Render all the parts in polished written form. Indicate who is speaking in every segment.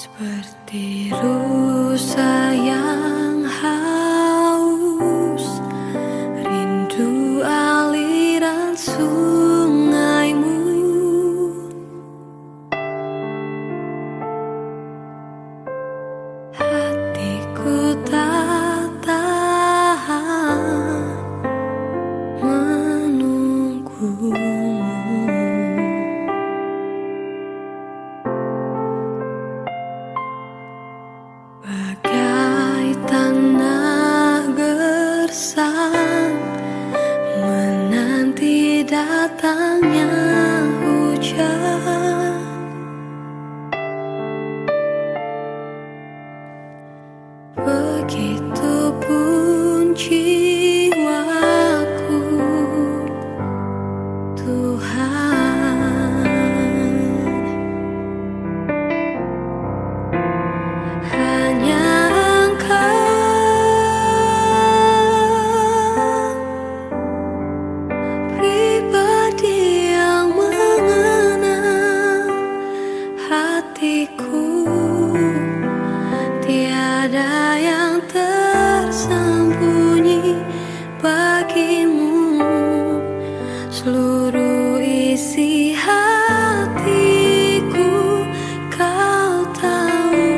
Speaker 1: Seperti rusa yang haus, rindu aliran sungaimu. Hatiku tak tahan menunggumu. Bagai tanah gersang menanti datangnya hujan, begitupun jiwaku, Tuhan. Hanya pribadi yang mengenal hatiku, tiada yang tersembunyi bagimu. Seluruh isi hatiku kau tahu,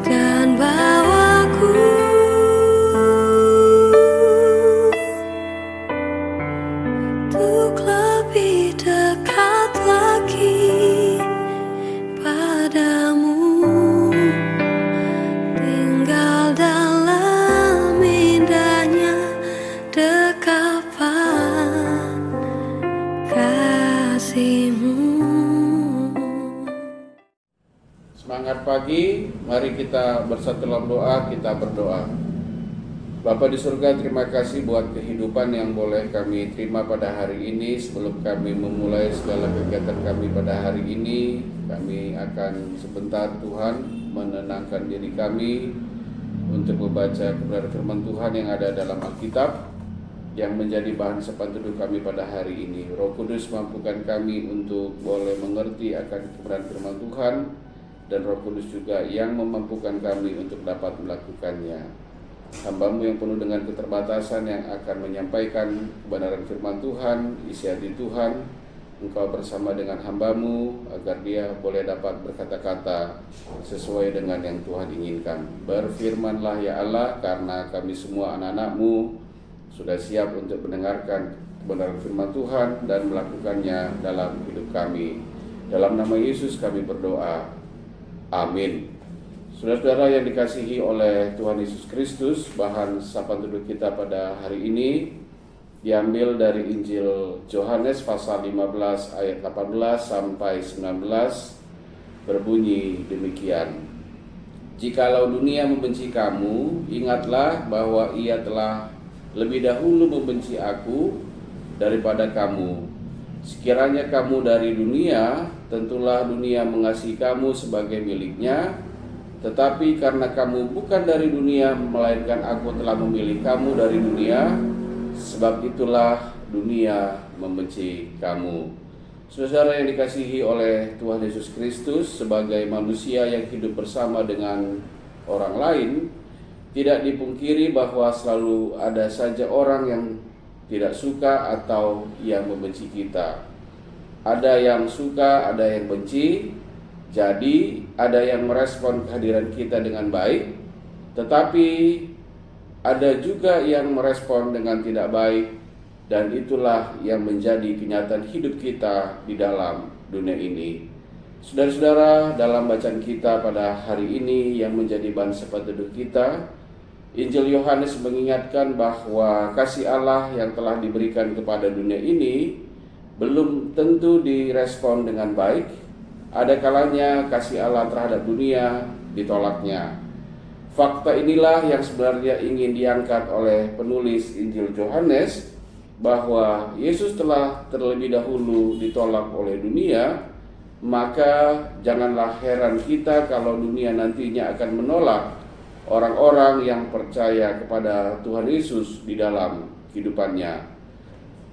Speaker 1: dan bawaku untuk lebih dekat lagi padamu, tinggal dalam indahnya dekapan kasih-Mu.
Speaker 2: Semangat pagi, mari kita bersatu dalam doa, kita berdoa. Bapa di surga, terima kasih buat kehidupan yang boleh kami terima pada hari ini. Sebelum kami memulai segala kegiatan kami pada hari ini, kami akan sebentar Tuhan menenangkan diri kami untuk membaca kebenaran firman Tuhan yang ada dalam Alkitab, yang menjadi bahan sepan teduh kami pada hari ini. Roh Kudus mampukan kami untuk boleh mengerti akan kebenaran firman Tuhan, dan Roh Kudus juga yang memampukan kami untuk dapat melakukannya. Hamba-Mu yang penuh dengan keterbatasan yang akan menyampaikan kebenaran firman Tuhan, isi hati Tuhan, Engkau bersama dengan hamba-Mu agar dia boleh dapat berkata-kata sesuai dengan yang Tuhan inginkan. Berfirmanlah ya Allah, karena kami semua anak-anak-Mu sudah siap untuk mendengarkan kebenaran firman Tuhan dan melakukannya dalam hidup kami. Dalam nama Yesus kami berdoa. Amin. Saudara-saudara yang dikasihi oleh Tuhan Yesus Kristus, bahan sapaan teduh kita pada hari ini diambil dari Injil Yohanes pasal 15 ayat 18 sampai 19, berbunyi demikian. Jikalau dunia membenci kamu, ingatlah bahwa ia telah lebih dahulu membenci aku daripada kamu. Sekiranya kamu dari dunia, tentulah dunia mengasihi kamu sebagai miliknya. Tetapi karena kamu bukan dari dunia, melainkan aku telah memilih kamu dari dunia, sebab itulah dunia membenci kamu. Saudara yang dikasihi oleh Tuhan Yesus Kristus, sebagai manusia yang hidup bersama dengan orang lain, tidak dipungkiri bahwa selalu ada saja orang yang tidak suka atau yang membenci kita. Ada yang suka, ada yang benci. Jadi ada yang merespon kehadiran kita dengan baik, tetapi ada juga yang merespon dengan tidak baik, dan itulah yang menjadi kenyataan hidup kita di dalam dunia ini. Saudara-saudara, dalam bacaan kita pada hari ini yang menjadi bahan sapaan teduh kita, Injil Yohanes mengingatkan bahwa kasih Allah yang telah diberikan kepada dunia ini belum tentu direspon dengan baik. Ada kalanya kasih Allah terhadap dunia ditolaknya. Fakta inilah yang sebenarnya ingin diangkat oleh penulis Injil Yohanes, bahwa Yesus telah terlebih dahulu ditolak oleh dunia, maka janganlah heran kita kalau dunia nantinya akan menolak orang-orang yang percaya kepada Tuhan Yesus di dalam kehidupannya.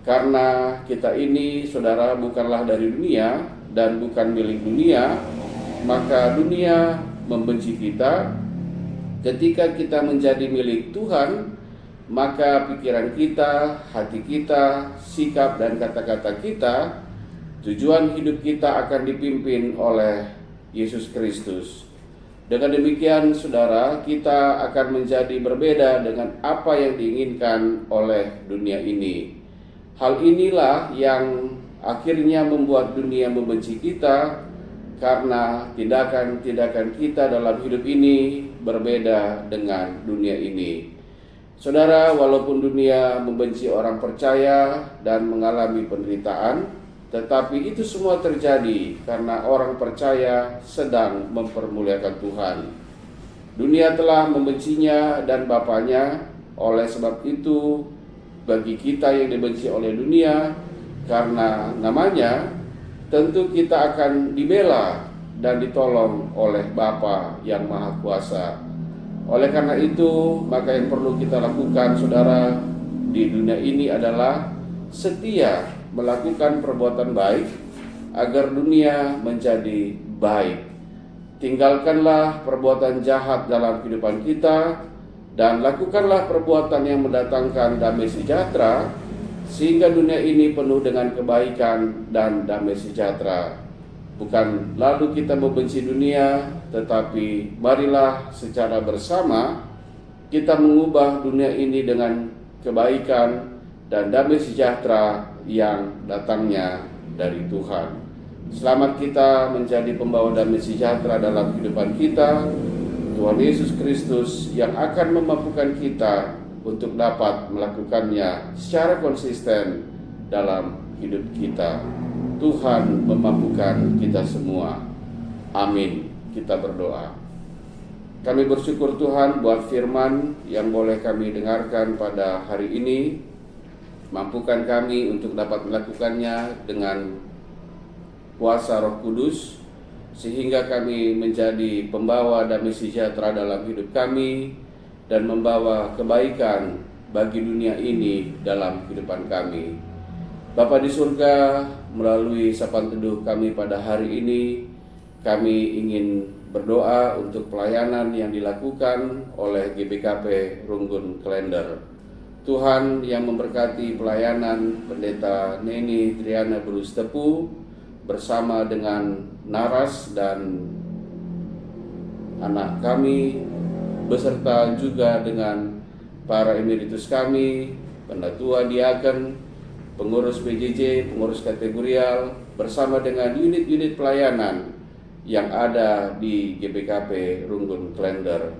Speaker 2: Karena kita ini, saudara, bukanlah dari dunia dan bukan milik dunia, maka dunia membenci kita. Ketika kita menjadi milik Tuhan, maka pikiran kita, hati kita, sikap dan kata-kata kita, tujuan hidup kita akan dipimpin oleh Yesus Kristus. Dengan demikian, saudara, kita akan menjadi berbeda dengan apa yang diinginkan oleh dunia ini. Hal inilah yang akhirnya membuat dunia membenci kita, karena tindakan-tindakan kita dalam hidup ini berbeda dengan dunia ini. Saudara, walaupun dunia membenci orang percaya dan mengalami penderitaan, tetapi itu semua terjadi karena orang percaya sedang mempermuliakan Tuhan. Dunia telah membencinya dan Bapaknya. Oleh sebab itu, bagi kita yang dibenci oleh dunia karena namanya, tentu kita akan dibela dan ditolong oleh Bapa yang Maha Kuasa. Oleh karena itu, maka yang perlu kita lakukan, saudara, di dunia ini adalah setia melakukan perbuatan baik agar dunia menjadi baik. Tinggalkanlah perbuatan jahat dalam kehidupan kita dan lakukanlah perbuatan yang mendatangkan damai sejahtera, sehingga dunia ini penuh dengan kebaikan dan damai sejahtera. Bukan lalu kita membenci dunia, tetapi marilah secara bersama kita mengubah dunia ini dengan kebaikan dan damai sejahtera yang datangnya dari Tuhan. Selamat kita menjadi pembawa damai sejahtera dalam kehidupan kita. Tuhan Yesus Kristus yang akan memampukan kita untuk dapat melakukannya secara konsisten dalam hidup kita. Tuhan memampukan kita semua. Amin. Kita berdoa. Kami bersyukur Tuhan buat firman yang boleh kami dengarkan pada hari ini. Mampukan kami untuk dapat melakukannya dengan kuasa Roh Kudus, sehingga kami menjadi pembawa damai sejahtera dalam hidup kami dan membawa kebaikan bagi dunia ini dalam kehidupan kami. Bapa di surga, melalui sapaan teduh kami pada hari ini, kami ingin berdoa untuk pelayanan yang dilakukan oleh GBKP Runggun Klender. Tuhan yang memberkati pelayanan Pendeta Neni Triana Berustepu bersama dengan Naras dan anak kami, beserta juga dengan para emeritus kami, pendatua diaken, pengurus PJJ, pengurus kategorial, bersama dengan unit-unit pelayanan yang ada di GBKP Runggun Klender,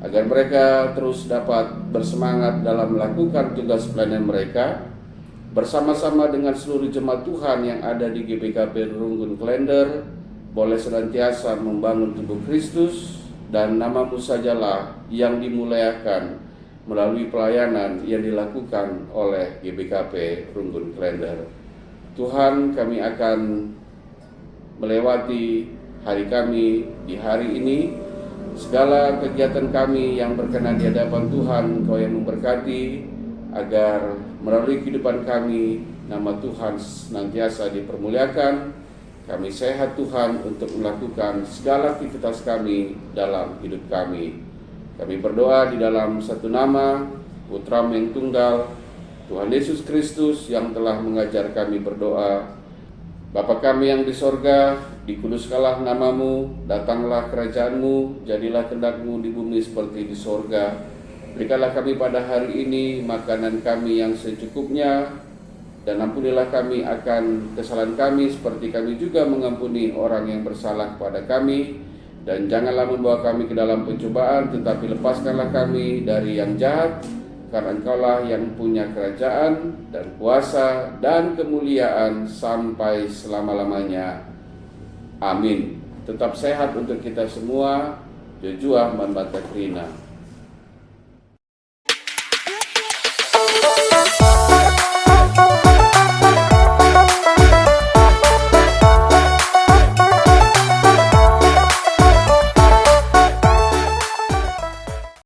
Speaker 2: agar mereka terus dapat bersemangat dalam melakukan tugas pelayanan mereka bersama-sama dengan seluruh jemaat Tuhan yang ada di GBKP Runggun Klender, boleh senantiasa membangun tubuh Kristus, dan nama-Mu sajalah yang dimuliakan melalui pelayanan yang dilakukan oleh GBKP Runggun Klender. Tuhan, kami akan melewati hari kami di hari ini. Segala kegiatan kami yang berkenan di hadapan Tuhan, Engkau yang memberkati, agar melalui kehidupan kami, nama Tuhan senantiasa dipermuliakan. Kami sehat Tuhan untuk melakukan segala aktivitas kami dalam hidup kami. Kami berdoa di dalam satu nama, Putra-Mu yang tunggal, Tuhan Yesus Kristus yang telah mengajar kami berdoa. Bapa kami yang di sorga, dikuduskanlah nama-Mu, datanglah kerajaan-Mu, jadilah kehendak-Mu di bumi seperti di sorga. Berikanlah kami pada hari ini makanan kami yang secukupnya, dan ampunilah kami akan kesalahan kami seperti kami juga mengampuni orang yang bersalah kepada kami. Dan janganlah membawa kami ke dalam pencobaan, tetapi lepaskanlah kami dari yang jahat, karena Engkaulah yang punya kerajaan dan kuasa dan kemuliaan sampai selama-lamanya. Amin. Tetap sehat untuk kita semua. Jojuah Manbata Krina.